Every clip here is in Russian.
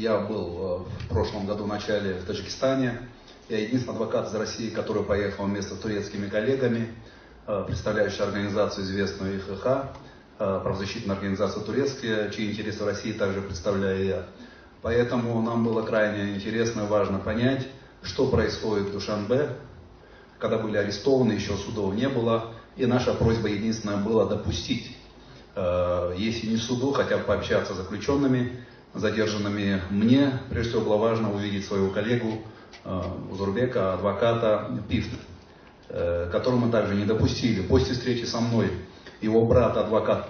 Я был в прошлом году в начале в Таджикистане. Я единственный адвокат из России, который поехал вместе с турецкими коллегами, представляющий организацию, известную ИХХ, правозащитную организацию турецкие, чьи интересы в России также представляю я. Поэтому нам было крайне интересно и важно понять, что происходит в Душанбе, когда были арестованы, еще судов не было. И наша просьба единственная была допустить, если не в суду, хотя бы пообщаться с заключенными, задержанными. Мне, прежде всего, было важно увидеть своего коллегу Узурбека, адвоката Пифт, которого мы также не допустили. После встречи со мной его брат, адвокат,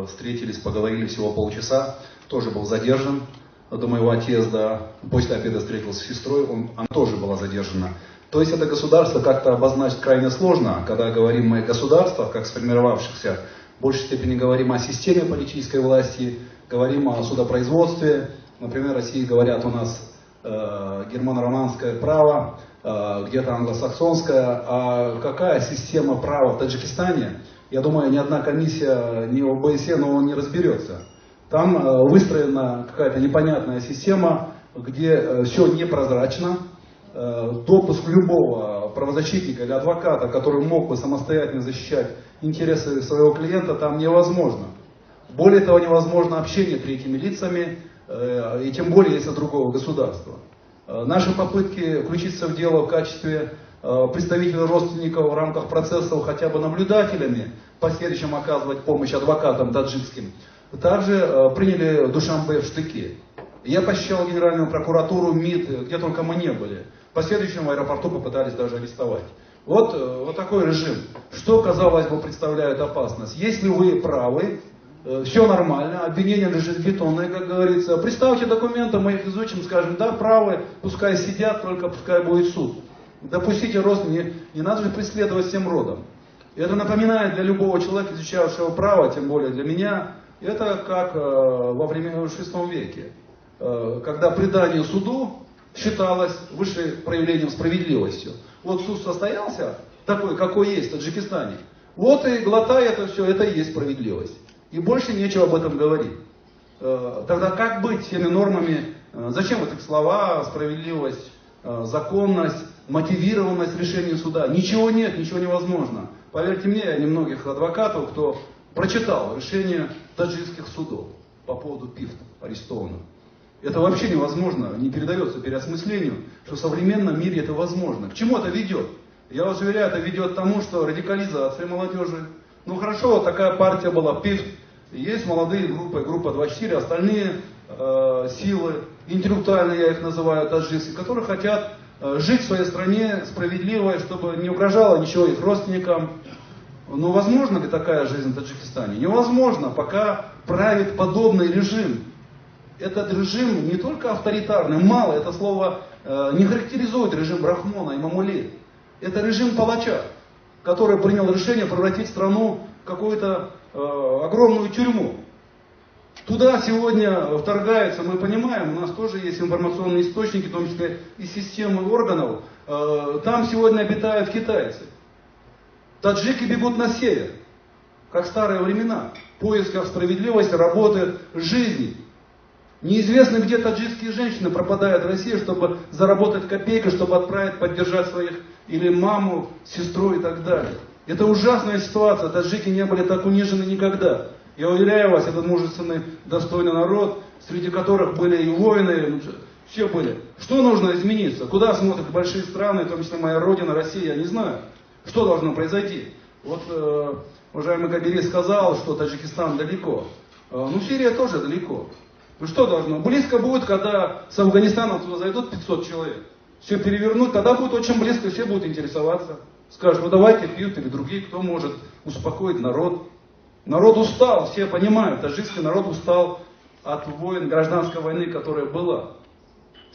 встретились, поговорили всего полчаса, тоже был задержан до моего отъезда. После обеда встретился с сестрой, она тоже была задержана. То есть это государство как-то обозначить крайне сложно. Когда говорим мы о государствах, как сформировавшихся, в большей степени говорим о системе политической власти, говорим о судопроизводстве. Например, в России говорят у нас германо-романское право, где-то англосаксонское. А какая система права в Таджикистане? Я думаю, ни одна комиссия, ни ОБСЕ, но он не разберется. Там выстроена какая-то непонятная система, где все непрозрачно. Допуск любого правозащитника или адвоката, который мог бы самостоятельно защищать интересы своего клиента, там невозможно. Более того, невозможно общение с третьими лицами, и тем более если другого государства. Наши попытки включиться в дело в качестве представителей родственников в рамках процессов, хотя бы наблюдателями, в последующем оказывать помощь адвокатам таджикским, также приняли Душанбе в штыки. Я посещал Генеральную прокуратуру, МИД, где только мы не были. В последующем в аэропорту попытались даже арестовать. Вот такой режим. Что, казалось бы, представляет опасность? Если вы правы, все нормально, обвинение лежит бетонное, как говорится. Представьте документы, мы их изучим, скажем, да, правы, пускай сидят, только пускай будет суд. Допустите рост, не надо же преследовать всем родом. Это напоминает для любого человека, изучавшего право, тем более для меня, это как во времена в VI веке, когда предание суду считалось высшим проявлением справедливости. Вот суд состоялся, такой, какой есть в Таджикистане. Вот и глотай это все, это и есть справедливость. И больше нечего об этом говорить. Тогда как быть с теми нормами? Зачем эти слова, справедливость, законность, мотивированность решения суда? Ничего нет, ничего невозможно. Поверьте мне, я немногих адвокатов, кто прочитал решение таджикских судов по поводу Пифта, арестованных. Это вообще невозможно, не передается переосмыслению, что в современном мире это возможно. К чему это ведет? Я вас уверяю, это ведет к тому, что радикализация молодежи. Ну хорошо, вот такая партия была, ПИФ, есть молодые группы, группа 24, остальные силы, интеллектуальные я их называю, таджикские, которые хотят жить в своей стране справедливо, чтобы не угрожало ничего их родственникам. Но возможно ли такая жизнь в Таджикистане? Невозможно, пока правит подобный режим. Этот режим не только авторитарный, мало, это слово не характеризует режим Брахмона и Мамули. Это режим палача, который принял решение превратить страну в какую-то огромную тюрьму. Туда сегодня вторгаются, мы понимаем, у нас тоже есть информационные источники, в том числе и системы органов. Там сегодня обитают китайцы. Таджики бегут на север, как в старые времена, в поисках справедливости, работы, жизни. Неизвестно, где таджикские женщины пропадают в России, чтобы заработать копейку, чтобы отправить, поддержать своих или маму, сестру и так далее. Это ужасная ситуация, таджики не были так унижены никогда. Я уверяю вас, этот мужественный, достойный народ, среди которых были и воины, все были. Что нужно измениться? Куда смотрят большие страны, в том числе моя родина, Россия, я не знаю. Что должно произойти? Вот уважаемый Кабири сказал, что Таджикистан далеко. Ну, Сирия тоже далеко. Ну что должно? Близко будет, когда с Афганистана туда зайдут 500 человек. Все перевернут, тогда будет очень близко, все будут интересоваться. Скажут, ну давайте пьют или другие, кто может успокоить народ. Народ устал, все понимают, таджикский народ устал от войн, гражданской войны, которая была.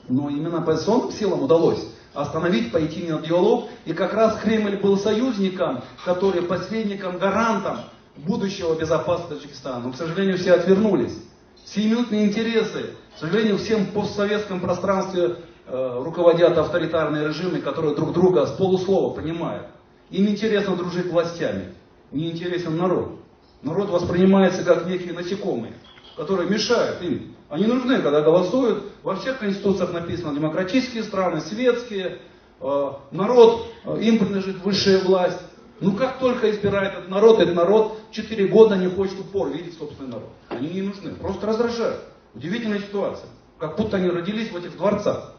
Но именно оппозиционным силам удалось остановить, пойти на диалог. И как раз Кремль был союзником, который посредником, гарантом будущего безопасности Таджикистана. Но, к сожалению, все отвернулись. Сиюминутные интересы. К сожалению, всем в постсоветском пространстве руководят авторитарные режимы, которые друг друга с полуслова понимают. Им интересно дружить властями, не интересен народ. Народ воспринимается как некие насекомые, которые мешают им Они нужны, когда голосуют. Во всех конституциях написано: демократические страны, светские, народ, им принадлежит высшая власть. Ну как только избирает этот народ 4 года не хочет упор видеть собственный народ. Они не нужны, просто раздражают. Удивительная ситуация. Как будто они родились в этих дворцах.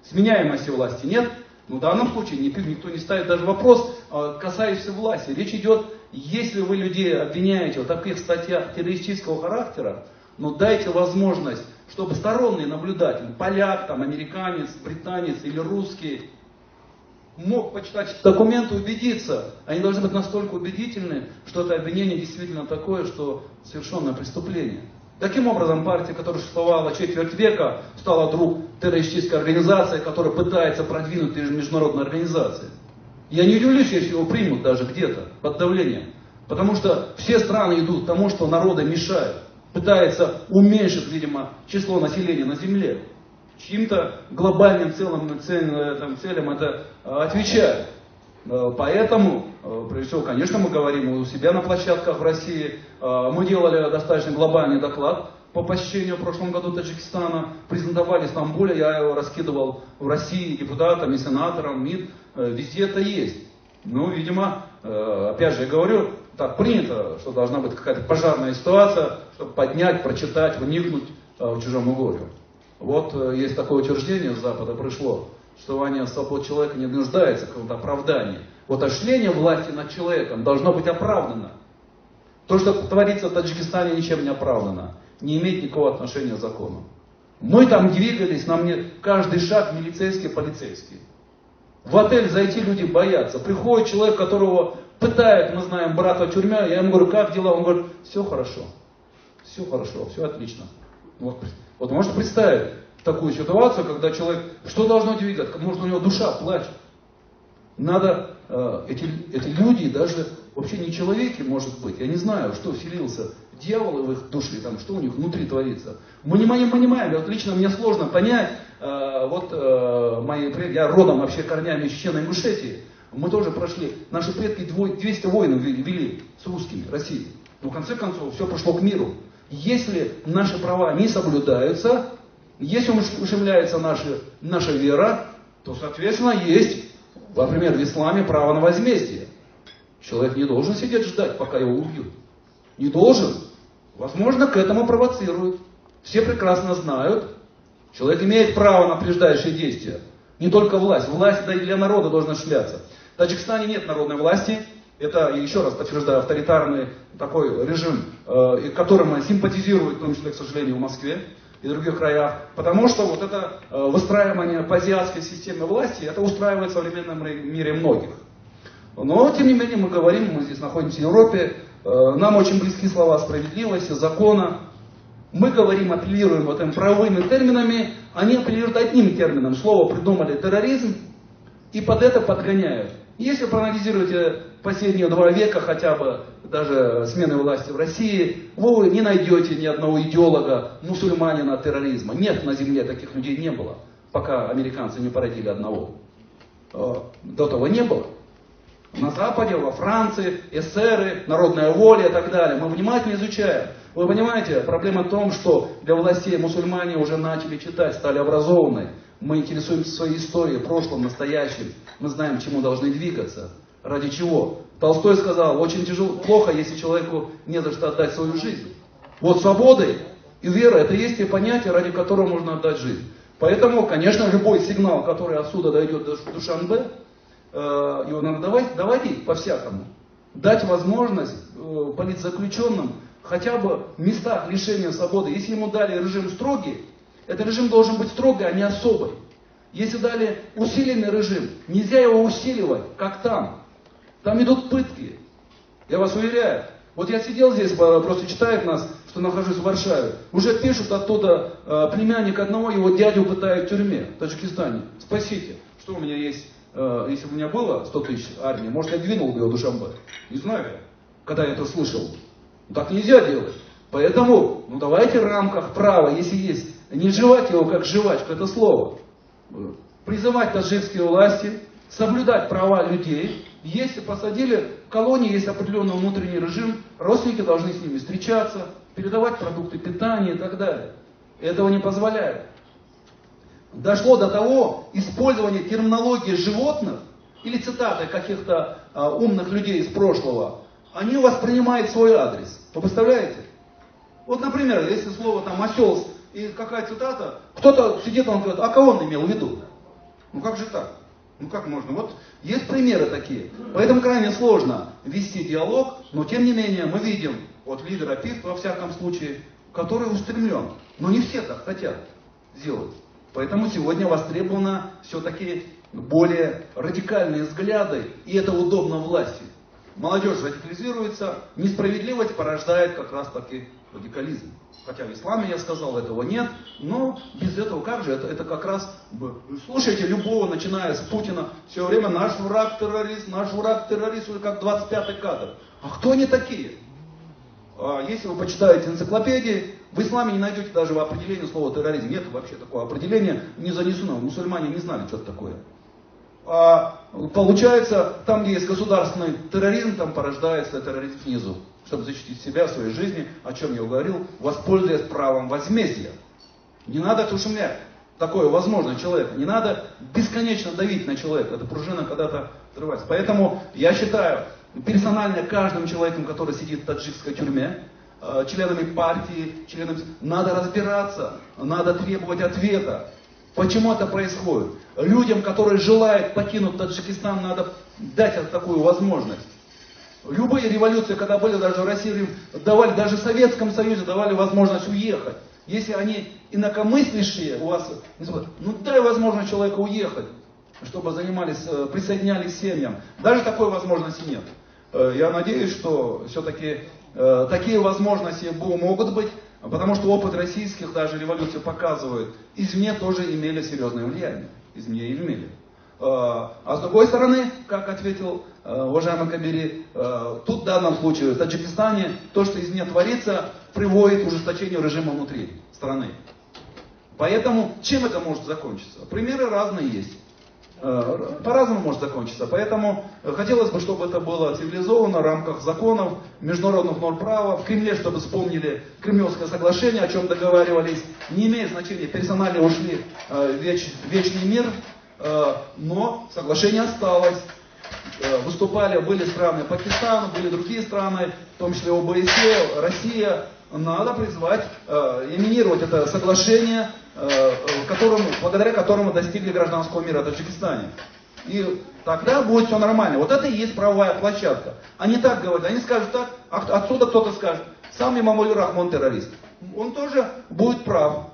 Сменяемости власти нет. Но в данном случае никто не ставит даже вопрос, касающийся власти. Речь идет, если вы людей обвиняете в таких статьях террористического характера, но дайте возможность, чтобы сторонний наблюдатель, поляк, там, американец, британец или русский, мог почитать документы и убедиться. Они должны быть настолько убедительны, что это обвинение действительно такое, что совершенное преступление. Таким образом, партия, которая существовала четверть века, стала вдруг террористической организацией, которая пытается продвинуть международные организации. Я не удивлюсь, если его примут даже где-то под давлением. Потому что все страны идут к тому, что народы мешают. Пытаются уменьшить, видимо, число населения на Земле. Чьим-то глобальным целям это отвечает. Поэтому, прежде всего, конечно, мы говорим у себя на площадках в России. Мы делали достаточно глобальный доклад по посещению в прошлом году Таджикистана. Презентовали в Стамбуле, я его раскидывал в России депутатам и сенаторам, МИД. Везде это есть. Ну, видимо, опять же, я говорю, так принято, что должна быть какая-то пожарная ситуация, чтобы поднять, прочитать, вникнуть в чужому горю. Вот есть такое утверждение с Запада пришло. Существование свобод человека не нуждается в каком-то оправдании. Вот осуществление власти над человеком должно быть оправдано. То, что творится в Таджикистане, ничем не оправдано. Не имеет никакого отношения к закону. Мы там двигались, нам не каждый шаг милицейский, полицейский. В отель зайти люди боятся. Приходит человек, которого пытают, мы знаем, брата в тюрьме, я ему говорю, как дела? Он говорит, все хорошо, все отлично. Вот можете представить такую ситуацию, когда человек, что должно двигать? Может, у него душа плачет. Надо, эти люди даже вообще не человеки, может быть. Я не знаю, что вселился дьявол в их души, там, что у них внутри творится. Мы не понимаем, вот лично мне сложно понять, мои предки, я родом вообще корнями из Чечено-Ингушетии, мы тоже прошли, наши предки 200 войн вели с русскими, Россией. Но в конце концов все пошло к миру. Если наши права не соблюдаются, если ущемляется наша вера, то, соответственно, есть, например, в исламе право на возмездие. Человек не должен сидеть ждать, пока его убьют. Не должен. Возможно, к этому провоцируют. Все прекрасно знают. Человек имеет право на упреждающие действия. Не только власть. Власть для народа должна шляться. В Таджикистане нет народной власти. Это, еще раз подтверждаю, авторитарный такой режим, которым симпатизирует, в том числе, к сожалению, в Москве и других краях. Потому что вот это выстраивание по азиатской системе власти, это устраивает в современном мире многих. Но, тем не менее, мы говорим, мы здесь находимся в Европе, нам очень близки слова справедливости, закона. Мы говорим, апеллируем вот этими правовыми терминами, они апеллируют одним термином. Слово придумали терроризм и под это подгоняют. Если проанализируете последние 2 века, хотя бы даже смены власти в России, вы не найдете ни одного идеолога, мусульманина терроризма. Нет, на земле таких людей не было, пока американцы не породили одного. До того не было. На Западе, во Франции, эсеры, народная воля и так далее. Мы внимательно изучаем. Вы понимаете, проблема в том, что для властей мусульмане уже начали читать, стали образованы. Мы интересуемся своей историей, прошлым, настоящим. Мы знаем, к чему должны двигаться. Ради чего? Толстой сказал, очень тяжело, плохо, если человеку не за что отдать свою жизнь. Вот свободы и вера, это есть те понятия, ради которого можно отдать жизнь. Поэтому, конечно, любой сигнал, который отсюда дойдет до Душанбе, его надо доводить по-всякому. Дать возможность политзаключенным хотя бы в местах лишения свободы. Если ему дали режим строгий, этот режим должен быть строгий, а не особый. Если дали усиленный режим, нельзя его усиливать, как там. Там идут пытки. Я вас уверяю. Вот я сидел здесь, просто читает нас, что нахожусь в Варшаве. Уже пишут оттуда, племянник одного, его дядю пытают в тюрьме в Таджикистане. Спасите. Что у меня есть? Если бы у меня было 100 тысяч армии, может, я двинул бы его в Душанбе. Не знаю я, когда я это слышал. Так нельзя делать. Поэтому, давайте в рамках права, если есть, не жевать его как жвачку, это слово. Призывать таджикские власти, соблюдать права людей. Если посадили в колонии, есть определенный внутренний режим, родственники должны с ними встречаться, передавать продукты питания и так далее. этого не позволяют. Дошло до того использования терминологии животных или цитаты каких-то умных людей из прошлого, они воспринимают свой адрес. Вы представляете? Вот, например, если слово там осел и какая цитата, кто-то сидит, он говорит, а кого он имел в виду? Ну как же так? Ну как можно? Вот есть примеры такие. Поэтому крайне сложно вести диалог, но тем не менее мы видим вот лидера ПИФ, во всяком случае, который устремлен. Но не все так хотят сделать. Поэтому сегодня востребовано все-таки более радикальные взгляды, и это удобно власти. Молодежь радикализируется, несправедливость порождает как раз таки радикализм. Хотя в исламе, я сказал, этого нет, но без этого как же? Это как раз, слушайте любого, начиная с Путина, все время наш враг террорист, как 25-й кадр. А кто они такие? Если вы почитаете энциклопедии, в исламе не найдете даже определения слова терроризм. Нет вообще такого определения, не занесено. Мусульмане не знали, что это такое. Получается, там, где есть государственный терроризм, там порождается терроризм снизу. Чтобы защитить себя, своей жизни, о чем я говорил, воспользуясь правом возмездия. Не надо ушемлять такое возможно человека. Не надо бесконечно давить на человека. Эта пружина когда-то отрывается. Поэтому я считаю, персонально каждым человеком, который сидит в таджикской тюрьме, членами партии, надо разбираться, надо требовать ответа. Почему это происходит? Людям, которые желают покинуть Таджикистан, надо дать такую возможность. Любые революции, когда были даже в России, давали, даже в Советском Союзе давали возможность уехать. Если они инакомыслящие у вас, ну дай возможность человеку уехать, чтобы присоединялись к семьям. Даже такой возможности нет. Я надеюсь, что все-таки такие возможности могут быть, потому что опыт российских даже революций показывает, извне тоже имели серьезное влияние. Извне имели. А с другой стороны, как ответил уважаемый Кабири, тут в данном случае в Таджикистане то, что извне творится, приводит к ужесточению режима внутри страны. Поэтому чем это может закончиться? Примеры разные есть. По-разному может закончиться. Поэтому хотелось бы, чтобы это было цивилизованно, в рамках законов, международных норм права. В Кремле, чтобы вспомнили Кремлевское соглашение, о чем договаривались. Не имеет значения, персонали ушли в вечный мир, но соглашение осталось. Выступали, были страны Пакистана, были другие страны, в том числе ОБСЕ, Россия. Надо призвать элиминировать это соглашение, благодаря которому достигли гражданского мира в Таджикистане. И тогда будет все нормально. Вот это и есть правовая площадка. Они так говорят, они скажут так, отсюда кто-то скажет, сам Эмомали Рахмон террорист. Он тоже будет прав,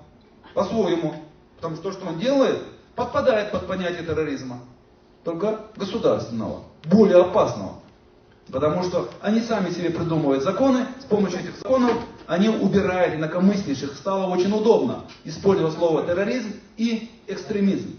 по-своему. Потому что то, что он делает, подпадает под понятие терроризма. Только государственного, более опасного. Потому что они сами себе придумывают законы, с помощью этих законов они убирают инакомыслящих. Стало очень удобно использовать слово терроризм и экстремизм,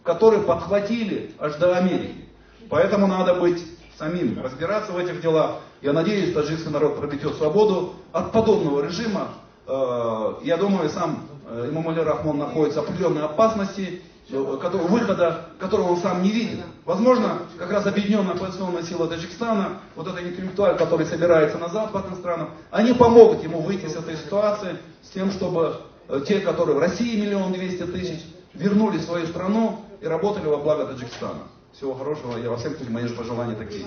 которые подхватили аж до Америки. Поэтому надо быть самим, разбираться в этих делах. Я надеюсь, таджикский народ приобретет свободу от подобного режима. Я думаю, сам Эмомали Рахмон находится в определенной опасности, выхода, которого он сам не видит. Возможно, как раз объединенная оппозиционная сила Таджикистана, вот этот интеллектуаль, который собирается на западных странах, они помогут ему выйти из этой ситуации с тем, чтобы те, которые в России 1 200 000, вернули свою страну и работали во благо Таджикистана. Всего хорошего, я во всем, мои же пожелания такие.